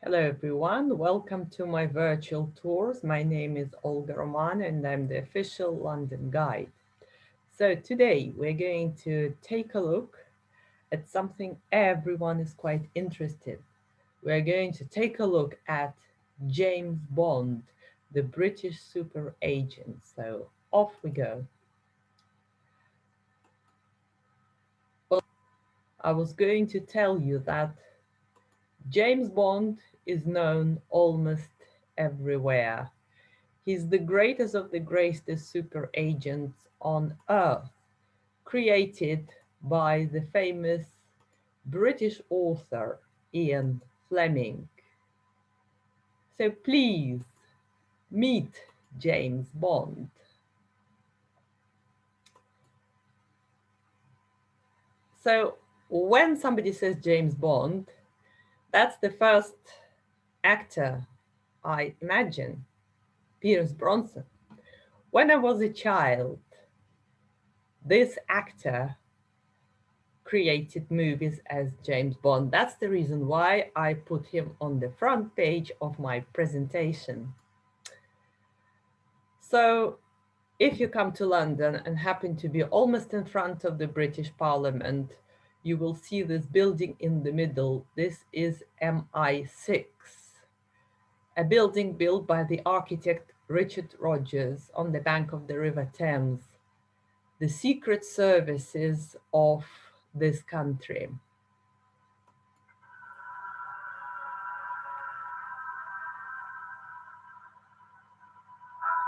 Hello everyone, welcome to my virtual tours. My name is Olga Roman and I'm the official London guide. So today we're going to take a look at something everyone is quite interested. We're going to take a look at James Bond, the British super agent. So off we go. Well, I was going to tell you that James Bond is known almost everywhere. He's the greatest of the greatest super agents on Earth, created by the famous British author Ian Fleming. So please meet James Bond. So when somebody says James Bond, that's the first actor I imagine, Pierce Brosnan. When I was a child, this actor created movies as James Bond. That's the reason why I put him on the front page of my presentation. So if you come to London and happen to be almost in front of the British Parliament, you will see this building in the middle. This is MI6, a building built by the architect Richard Rogers on the bank of the River Thames, the secret services of this country.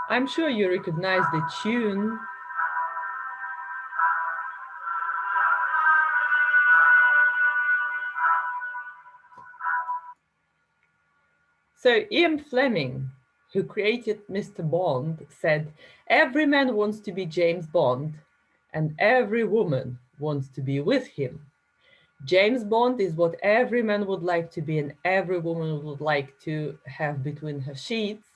I'm sure you recognize the tune. So Ian Fleming, who created Mr. Bond, said, "Every man wants to be James Bond, and every woman wants to be with him. James Bond is what every man would like to be and every woman would like to have between her sheets.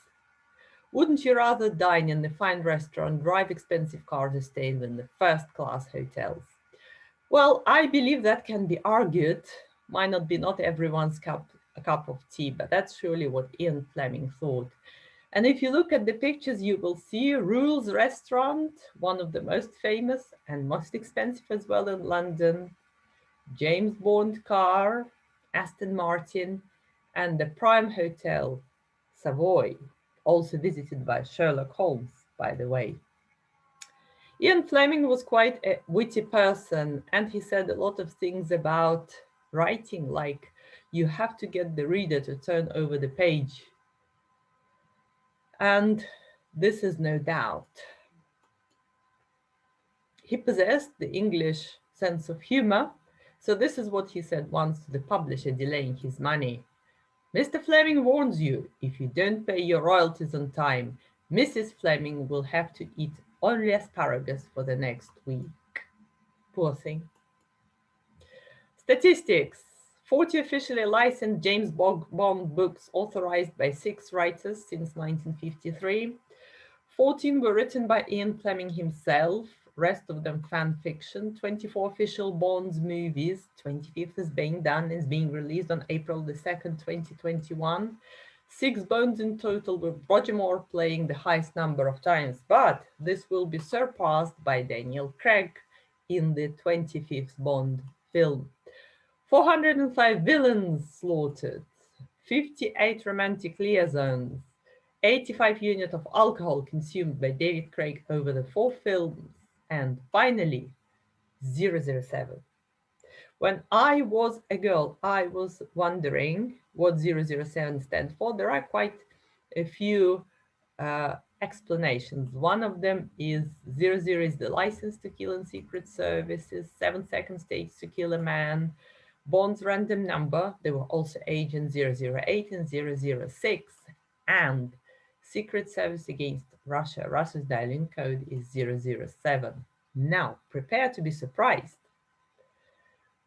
Wouldn't you rather dine in a fine restaurant, drive expensive cars, or stay in the first-class hotels?" Well, I believe that can be argued. Might not be not everyone's a cup of tea, but that's surely what Ian Fleming thought. And if you look at the pictures, you will see Rule's Restaurant, one of the most famous and most expensive as well in London, James Bond car, Aston Martin, and the Prime Hotel, Savoy, also visited by Sherlock Holmes, by the way. Ian Fleming was quite a witty person, and he said a lot of things about writing, like you have to get the reader to turn over the page. And this is no doubt. He possessed the English sense of humor, so this is what he said once to the publisher delaying his money. "Mr. Fleming warns you, if you don't pay your royalties on time, Mrs. Fleming will have to eat only asparagus for the next week." Poor thing. Statistics. 40 officially licensed James Bond books authorized by 6 writers since 1953. 14 were written by Ian Fleming himself, rest of them fan fiction. 24 official Bonds movies, 25th is being done, is being released on April the 2nd, 2021. 6 Bonds in total, with Roger Moore playing the highest number of times, but this will be surpassed by Daniel Craig in the 25th Bond film. 405 villains slaughtered, 58 romantic liaisons, 85 units of alcohol consumed by David Craig over the 4 films, and finally, 007. When I was a girl, I was wondering what 007 stands for. There are quite a few explanations. One of them is 00 is the license to kill in secret services, 7 seconds takes to kill a man, Bond's random number, there were also Agent 008 and 006, and Secret Service against Russia. Russia's dialing code is 007. Now, prepare to be surprised.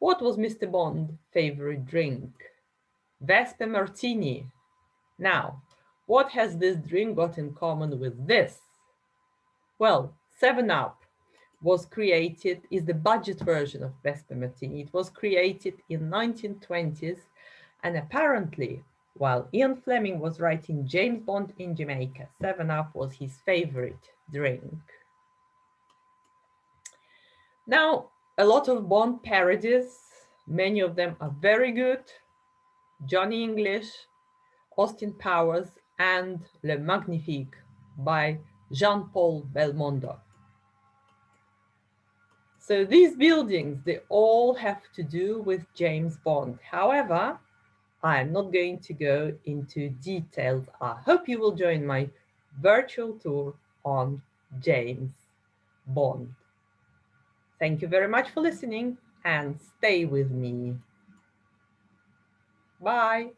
What was Mr. Bond's favorite drink? Vespa Martini. Now, what has this drink got in common with this? Well, 7-Up was created, is the budget version of Vespa Martini. It was created in 1920s, and apparently While Ian Fleming was writing James Bond in Jamaica, 7-Up was his favorite drink. Now, a lot of Bond parodies, many of them are very good. Johnny English, Austin Powers, and Le Magnifique by Jean-Paul Belmondo. So these buildings, they all have to do with James Bond. However, I'm not going to go into details. I hope you will join my virtual tour on James Bond. Thank you very much for listening and stay with me. Bye.